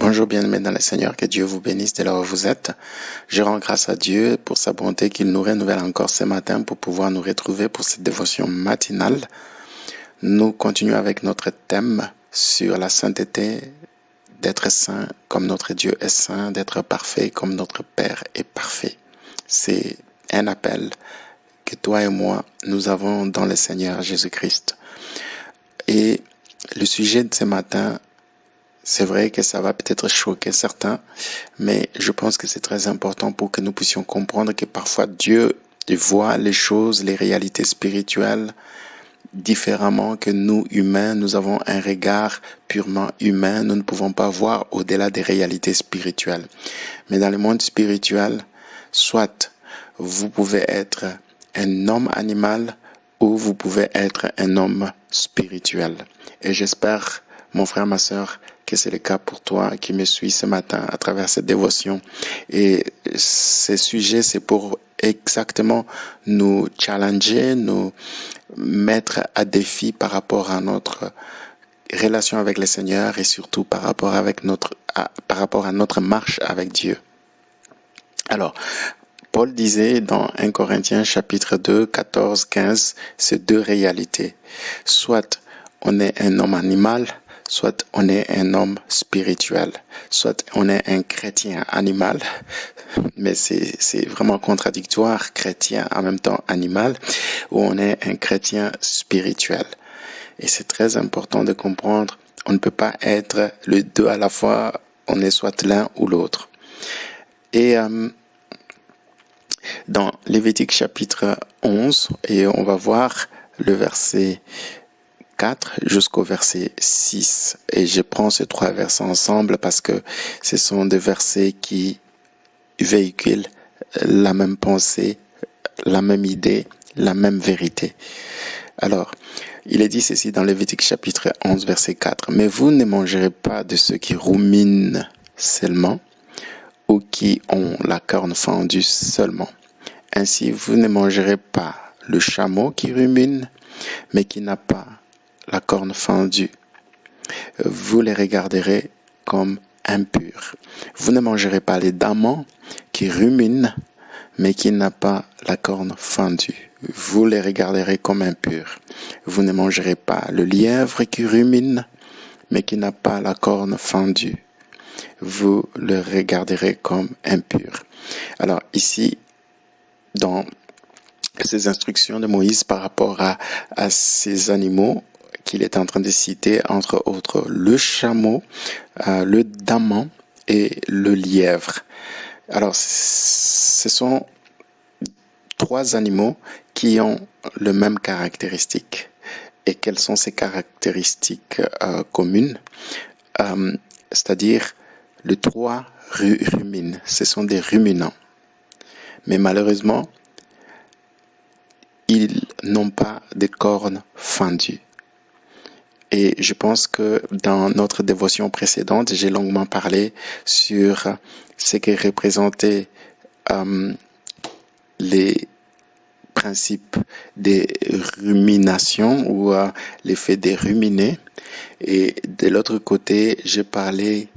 Bonjour bien-aimés dans le Seigneur, que Dieu vous bénisse de là où vous êtes. Je rends grâce à Dieu pour sa bonté qu'il nous renouvelle encore ce matin pour pouvoir nous retrouver pour cette dévotion matinale. Nous continuons avec notre thème sur la sainteté, d'être saint comme notre Dieu est saint, d'être parfait comme notre Père est parfait. C'est un appel que toi et moi, nous avons dans le Seigneur Jésus-Christ. Et le sujet de ce matin, c'est vrai que ça va peut-être choquer certains, mais je pense que c'est très important pour que nous puissions comprendre que parfois Dieu voit les choses, les réalités spirituelles différemment que nous, humains. Nous avons un regard purement humain. Nous ne pouvons pas voir au-delà des réalités spirituelles. Mais dans le monde spirituel, soit vous pouvez être un homme animal ou vous pouvez être un homme spirituel. Et j'espère, mon frère, ma sœur, que c'est le cas pour toi qui me suis ce matin à travers cette dévotion. Et ce sujet, c'est pour exactement nous challenger, nous mettre à défi par rapport à notre relation avec le Seigneur et surtout par rapport à notre marche avec Dieu. Alors, Paul disait dans 1 Corinthiens chapitre 2, 14, 15, ces deux réalités. Soit on est un homme animal, soit on est un homme spirituel, soit on est un chrétien animal, mais c'est vraiment contradictoire, chrétien en même temps animal, ou on est un chrétien spirituel. Et c'est très important de comprendre, on ne peut pas être les deux à la fois, on est soit l'un ou l'autre. Et dans Lévitique chapitre 11, et on va voir le verset 4 jusqu'au verset 6. Et je prends ces trois versets ensemble parce que ce sont des versets qui véhiculent la même pensée, la même idée, la même vérité. Alors, il est dit ceci dans Lévitique chapitre 11, verset 4. « Mais vous ne mangerez pas de ceux qui ruminent seulement, ou qui ont la corne fendue seulement. Ainsi, vous ne mangerez pas le chameau qui rumine, mais qui n'a pas la corne fendue. Vous les regarderez comme impurs. Vous ne mangerez pas les damans qui ruminent, mais qui n'a pas la corne fendue. Vous les regarderez comme impurs. Vous ne mangerez pas le lièvre qui rumine, mais qui n'a pas la corne fendue. Vous le regarderez comme impur. » Alors ici, dans ces instructions de Moïse par rapport à ces animaux qu'il est en train de citer, entre autres le chameau, le daman et le lièvre. Alors, ce sont trois animaux qui ont les mêmes caractéristiques. Et quelles sont ces caractéristiques communes? C'est-à-dire, les trois ruminent, ce sont des ruminants. Mais malheureusement, ils n'ont pas de cornes fendues. Et je pense que dans notre dévotion précédente, j'ai longuement parlé sur ce que représentaient les principes des ruminations ou l'effet des ruminer. Et de l'autre côté, j'ai parlé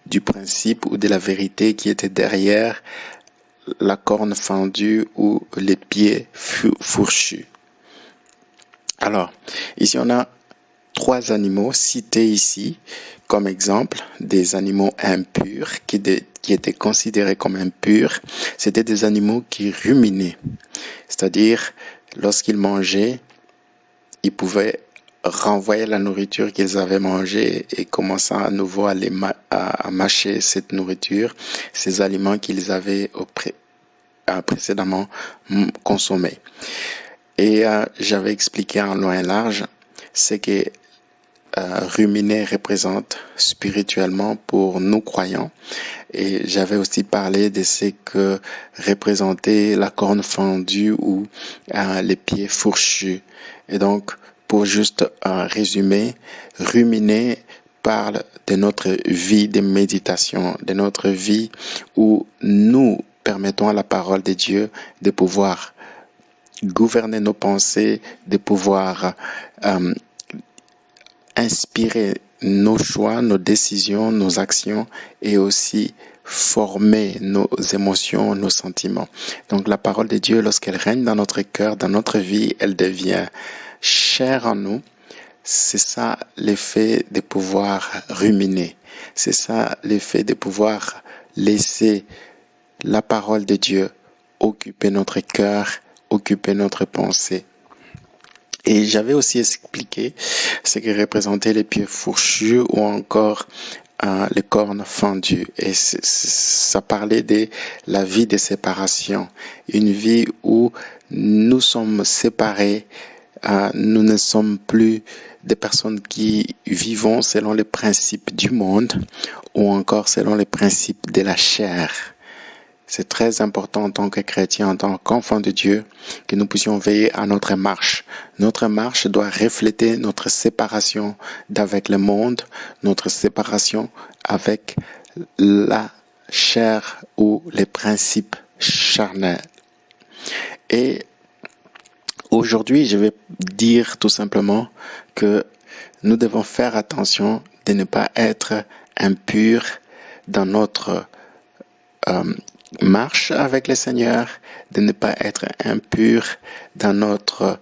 du principe ou de la vérité qui était derrière la corne fendue ou les pieds fourchus. Alors, ici on a trois animaux cités ici comme exemple, des animaux impurs qui étaient considérés comme impurs. C'était des animaux qui ruminaient, c'est-à-dire lorsqu'ils mangeaient, ils pouvaient renvoyer la nourriture qu'ils avaient mangée et commencer à nouveau à mâcher cette nourriture, ces aliments qu'ils avaient précédemment consommés. Et j'avais expliqué en long et large ce que ruminer représente spirituellement pour nous croyants. Et j'avais aussi parlé de ce que représentait la corne fendue ou les pieds fourchus. Et donc, pour juste résumer, ruminer parle de notre vie de méditation, de notre vie où nous permettons à la parole de Dieu de pouvoir gouverner nos pensées, de pouvoir inspirer nos choix, nos décisions, nos actions et aussi former nos émotions, nos sentiments. Donc la parole de Dieu, lorsqu'elle règne dans notre cœur, dans notre vie, elle devient chère en nous. C'est ça l'effet de pouvoir ruminer. C'est ça l'effet de pouvoir laisser la parole de Dieu occuper notre cœur, occuper notre pensée. Et j'avais aussi expliqué ce que représentaient les pieds fourchus ou encore les cornes fendues. Et ça parlait de la vie de séparation. Une vie où nous sommes séparés, nous ne sommes plus des personnes qui vivons selon les principes du monde ou encore selon les principes de la chair. C'est très important en tant que chrétien, en tant qu'enfant de Dieu, que nous puissions veiller à notre marche. Notre marche doit refléter notre séparation d'avec le monde, notre séparation avec la chair ou les principes charnels. Et aujourd'hui, je vais dire tout simplement que nous devons faire attention de ne pas être impurs dans notre marche avec le Seigneur, de ne pas être impur dans notre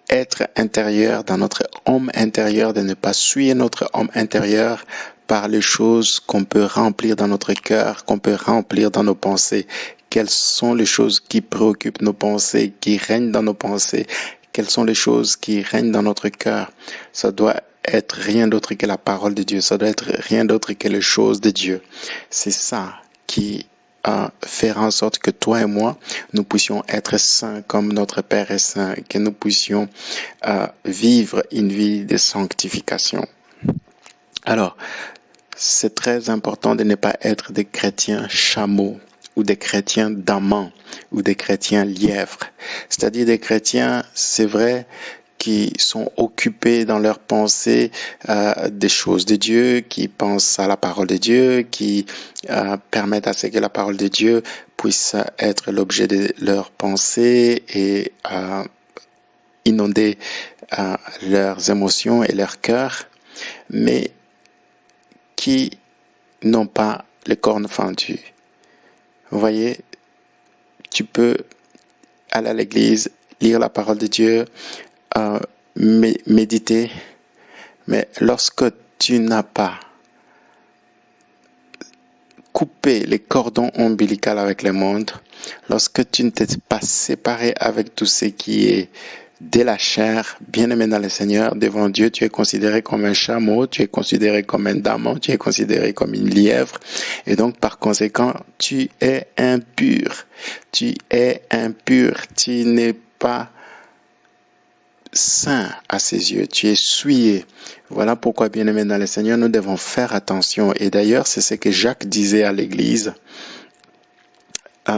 être intérieur, dans notre homme intérieur, de ne pas souiller notre homme intérieur par les choses qu'on peut remplir dans notre cœur, qu'on peut remplir dans nos pensées. Quelles sont les choses qui préoccupent nos pensées, qui règnent dans nos pensées? Quelles sont les choses qui règnent dans notre cœur? Ça doit être rien d'autre que la parole de Dieu. Ça doit être rien d'autre que les choses de Dieu. C'est ça qui faire en sorte que toi et moi, nous puissions être saints comme notre Père est saint, que nous puissions vivre une vie de sanctification. Alors, c'est très important de ne pas être des chrétiens chameaux ou des chrétiens d'amants ou des chrétiens lièvres. C'est-à-dire des chrétiens, c'est vrai, qui sont occupés dans leurs pensées des choses de Dieu, qui pensent à la parole de Dieu, qui permettent à ce que la parole de Dieu puisse être l'objet de leurs pensées et inonder leurs émotions et leur cœur, mais qui n'ont pas les cornes fendues. Vous voyez, tu peux aller à l'église, lire la parole de Dieu, méditer, mais lorsque tu n'as pas coupé les cordons ombilicaux avec le monde, lorsque tu ne t'es pas séparé avec tout ce qui est de la chair, bien aimé dans le Seigneur, devant Dieu, tu es considéré comme un chameau, tu es considéré comme un daman, tu es considéré comme une lièvre, et donc par conséquent, tu es impur. Tu es impur, tu n'es pas saint à ses yeux, tu es souillé. Voilà pourquoi, bien-aimés dans le Seigneur, nous devons faire attention. Et d'ailleurs, c'est ce que Jacques disait à l'Église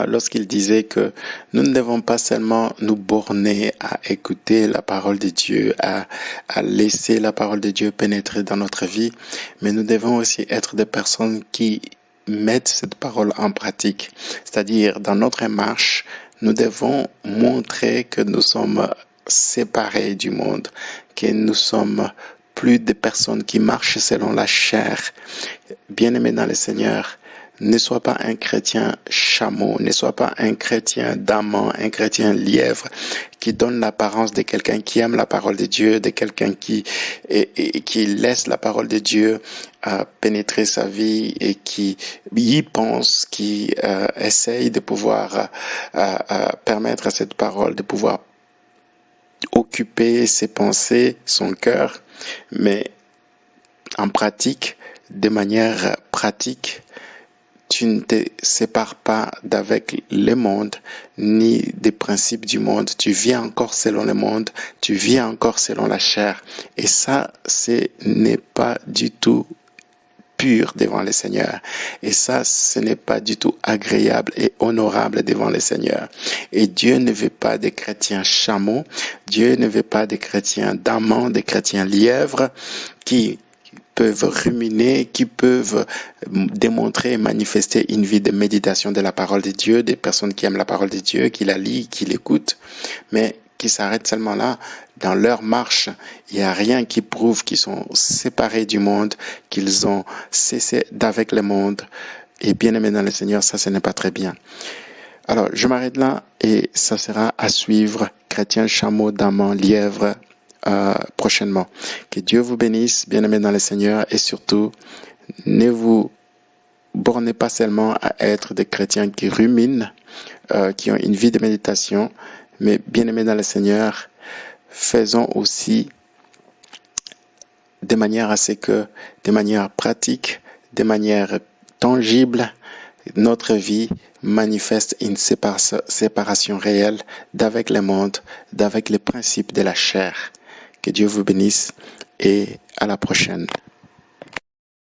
lorsqu'il disait que nous ne devons pas seulement nous borner à écouter la parole de Dieu, à laisser la parole de Dieu pénétrer dans notre vie, mais nous devons aussi être des personnes qui mettent cette parole en pratique. C'est-à-dire, dans notre marche, nous devons montrer que nous sommes séparés du monde, que nous sommes plus des personnes qui marchent selon la chair. Bien-aimés dans le Seigneur, ne sois pas un chrétien chameau, ne sois pas un chrétien damant, un chrétien lièvre qui donne l'apparence de quelqu'un qui aime la parole de Dieu, de quelqu'un qui laisse la parole de Dieu pénétrer sa vie et qui y pense, qui essaye de pouvoir permettre à cette parole de pouvoir occuper ses pensées, son cœur, mais en pratique, de manière pratique, tu ne te sépares pas d'avec le monde, ni des principes du monde. Tu vis encore selon le monde, tu vis encore selon la chair. Et ça, ce n'est pas du tout pur devant le Seigneur. Et ça, ce n'est pas du tout agréable et honorable devant le Seigneur. Et Dieu ne veut pas des chrétiens chameaux, Dieu ne veut pas des chrétiens damans, des chrétiens lièvres qui peuvent ruminer, qui peuvent démontrer et manifester une vie de méditation de la parole de Dieu, des personnes qui aiment la parole de Dieu, qui la lisent, qui l'écoutent, mais qui s'arrêtent seulement là. Dans leur marche, il n'y a rien qui prouve qu'ils sont séparés du monde, qu'ils ont cessé d'avec le monde. Et bien aimé dans le Seigneur, ça, ce n'est pas très bien. Alors, je m'arrête là et ça sera à suivre. Chrétien, chameau, daman, lièvre, prochainement. Que Dieu vous bénisse, bien aimé dans le Seigneur, et surtout, ne vous bornez pas seulement à être des chrétiens qui ruminent, qui ont une vie de méditation, mais bien aimé dans le Seigneur, faisons aussi de manière à ce que, de manière pratique, de manière tangible, notre vie manifeste une séparation réelle d'avec le monde, d'avec les principes de la chair. Que Dieu vous bénisse et à la prochaine.